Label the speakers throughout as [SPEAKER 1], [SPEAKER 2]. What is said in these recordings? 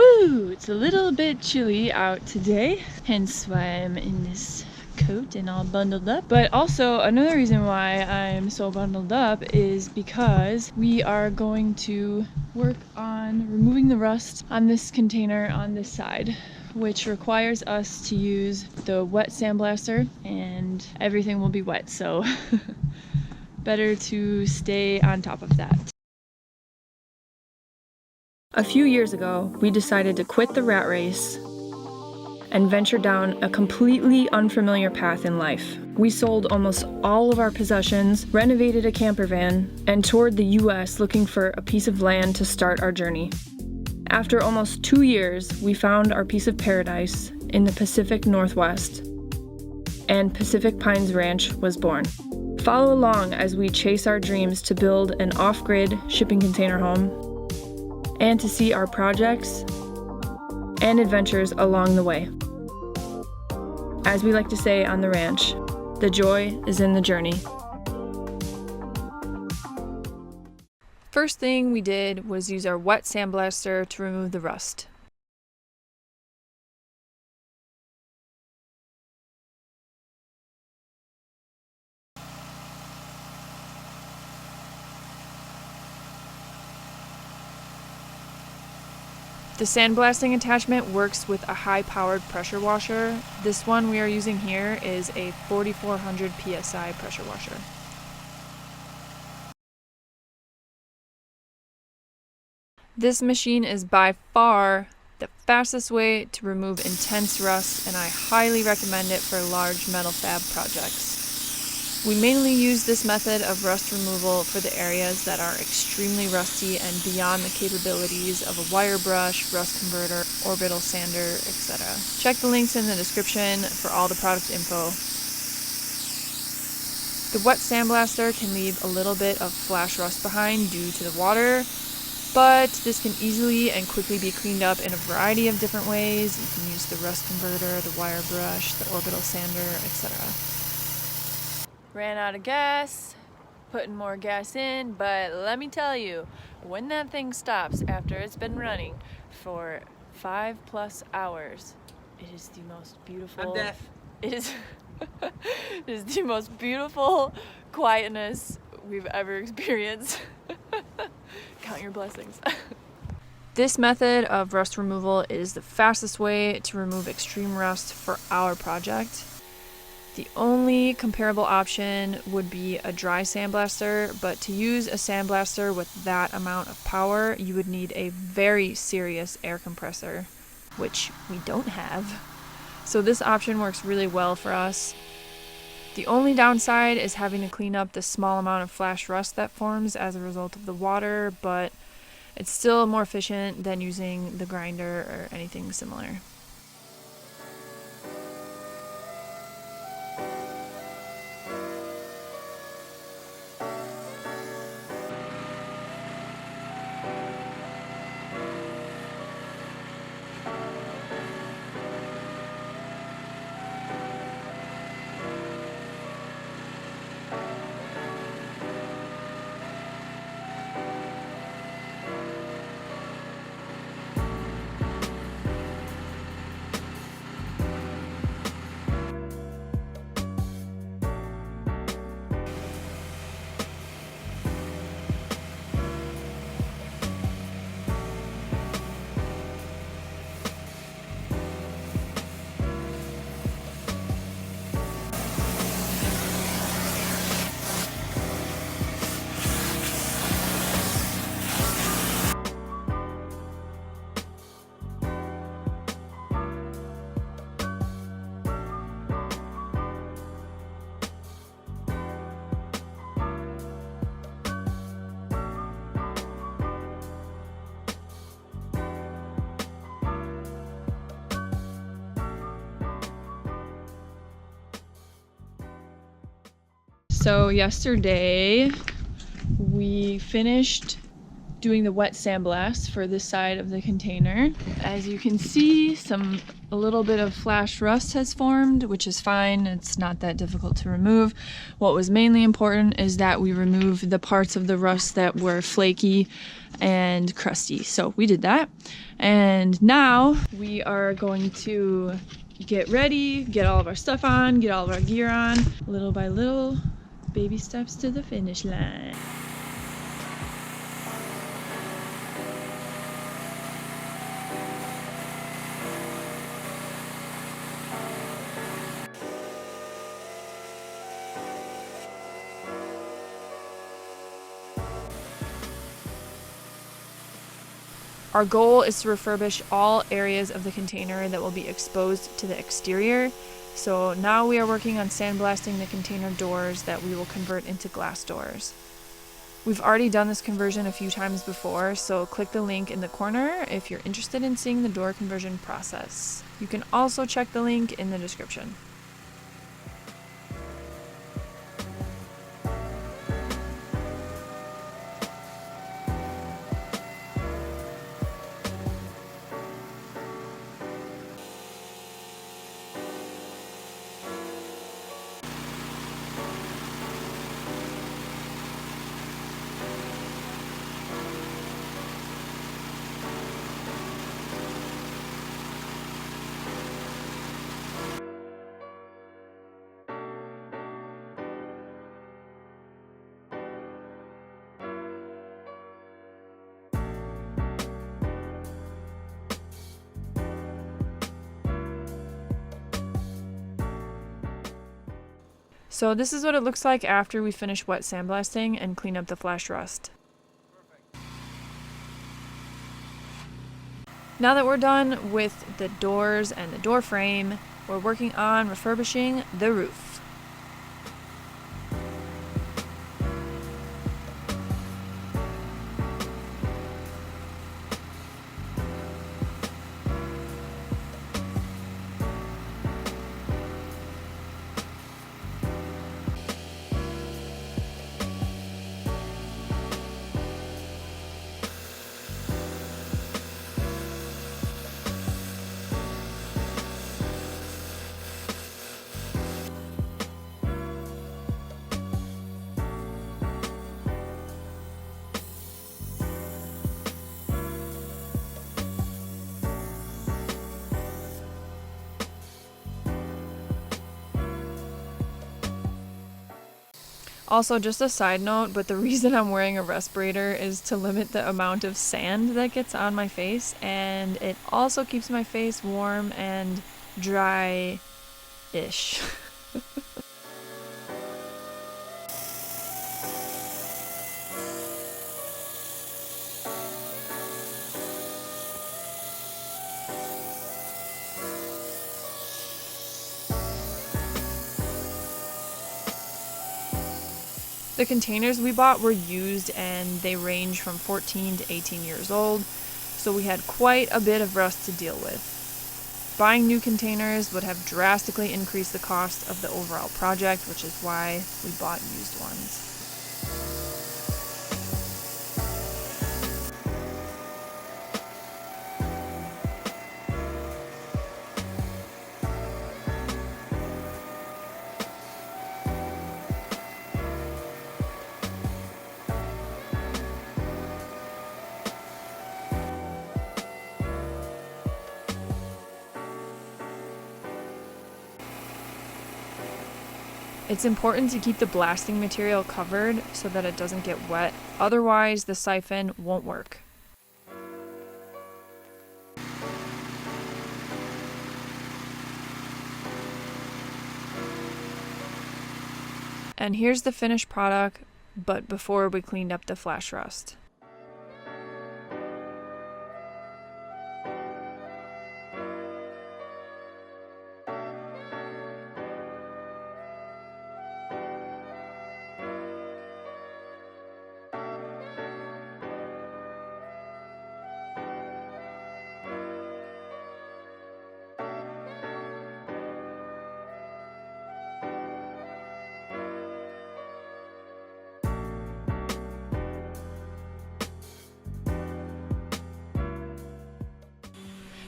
[SPEAKER 1] Woo! It's a little bit chilly out today, hence why I'm in this coat and all bundled up. But also another reason why I'm so bundled up is because we are going to work on removing the rust on this container on this side, which requires us to use the wet sandblaster, and everything will be wet, so better to stay on top of that. A few years ago, we decided to quit the rat race and venture down a completely unfamiliar path in life. We sold almost all of our possessions, renovated a camper van, and toured the US looking for a piece of land to start our journey. After almost 2 years, we found our piece of paradise in the Pacific Northwest, and Pacific Pines Ranch was born. Follow along as we chase our dreams to build an off-grid shipping container home and to see our projects and adventures along the way. As we like to say on the ranch, the joy is in the journey. First thing we did was use our wet sandblaster to remove the rust. The sandblasting attachment works with a high-powered pressure washer. This one we are using here is a 4400 psi pressure washer. This machine is by far the fastest way to remove intense rust, and I highly recommend it for large metal fab projects. We mainly use this method of rust removal for the areas that are extremely rusty and beyond the capabilities of a wire brush, rust converter, orbital sander, etc. Check the links in the description for all the product info. The wet sandblaster can leave a little bit of flash rust behind due to the water, but this can easily and quickly be cleaned up in a variety of different ways. You can use the rust converter, the wire brush, the orbital sander, etc. Ran out of gas, putting more gas in, but let me tell you, when that thing stops after it's been running for 5+ hours, it is the most beautiful.
[SPEAKER 2] I'm deaf.
[SPEAKER 1] It is, it is the most beautiful quietness we've ever experienced. Count your blessings. This method of rust removal is the fastest way to remove extreme rust for our project. The only comparable option would be a dry sandblaster, but to use a sandblaster with that amount of power, you would need a very serious air compressor, which we don't have. So this option works really well for us. The only downside is having to clean up the small amount of flash rust that forms as a result of the water, but it's still more efficient than using the grinder or anything similar. So yesterday we finished doing the wet sandblast for this side of the container. As you can see, a little bit of flash rust has formed, which is fine. It's not that difficult to remove. What was mainly important is that we remove the parts of the rust that were flaky and crusty. So we did that. And now we are going to get ready, get all of our stuff on, get all of our gear on, little by little, baby steps to the finish line. Our goal is to refurbish all areas of the container that will be exposed to the exterior. So now we are working on sandblasting the container doors that we will convert into glass doors. We've already done this conversion a few times before, so click the link in the corner if you're interested in seeing the door conversion process. You can also check the link in the description. So this is what it looks like after we finish wet sandblasting and clean up the flash rust. Now that we're done with the doors and the door frame, we're working on refurbishing the roof. Also, just a side note, but the reason I'm wearing a respirator is to limit the amount of sand that gets on my face, and it also keeps my face warm and dry-ish. The containers we bought were used and they range from 14 to 18 years old, so we had quite a bit of rust to deal with. Buying new containers would have drastically increased the cost of the overall project, which is why we bought used ones. It's important to keep the blasting material covered so that it doesn't get wet, otherwise the siphon won't work. And here's the finished product, but before we cleaned up the flash rust.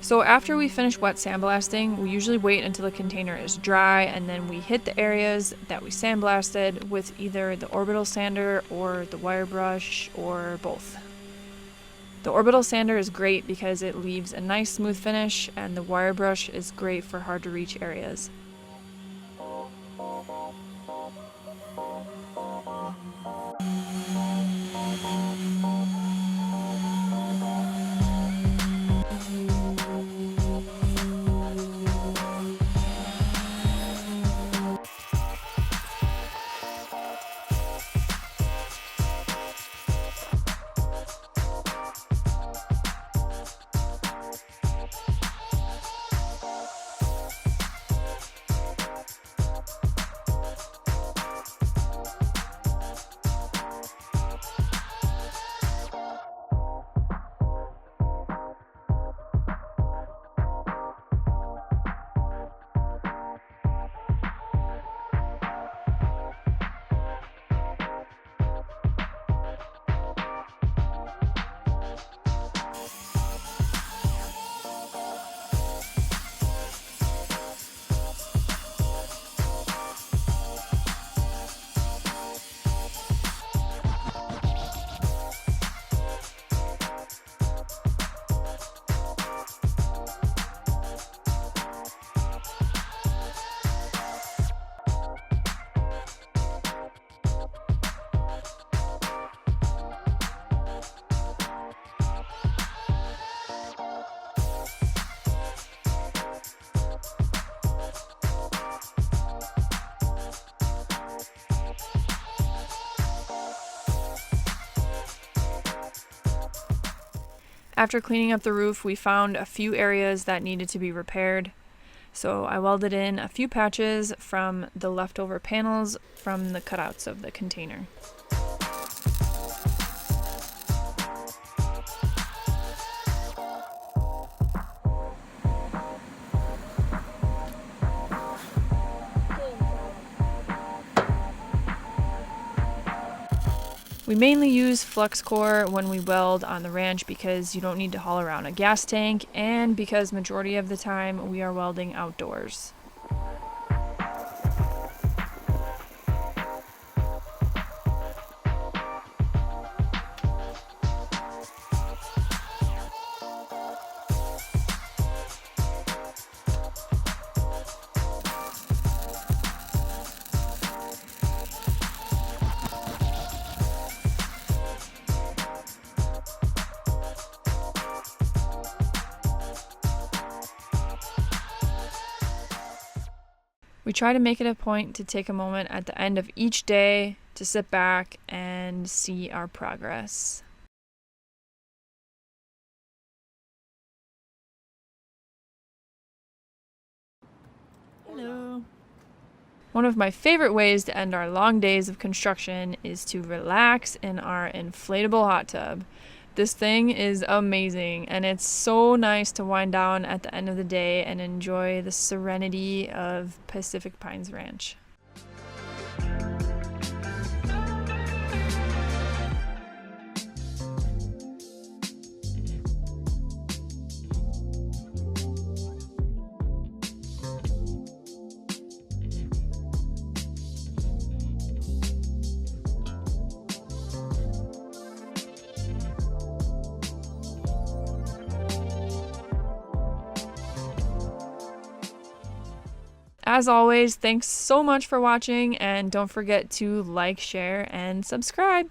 [SPEAKER 1] So after we finish wet sandblasting, we usually wait until the container is dry, and then we hit the areas that we sandblasted with either the orbital sander or the wire brush or both. The orbital sander is great because it leaves a nice smooth finish, and the wire brush is great for hard to reach areas. After cleaning up the roof, we found a few areas that needed to be repaired. So I welded in a few patches from the leftover panels from the cutouts of the container. We mainly use flux core when we weld on the ranch because you don't need to haul around a gas tank, and because majority of the time we are welding outdoors. We try to make it a point to take a moment at the end of each day to sit back and see our progress. Hello. One of my favorite ways to end our long days of construction is to relax in our inflatable hot tub. This thing is amazing, and it's so nice to wind down at the end of the day and enjoy the serenity of Pacific Pines Ranch. As always, thanks so much for watching, and don't forget to like, share, and subscribe.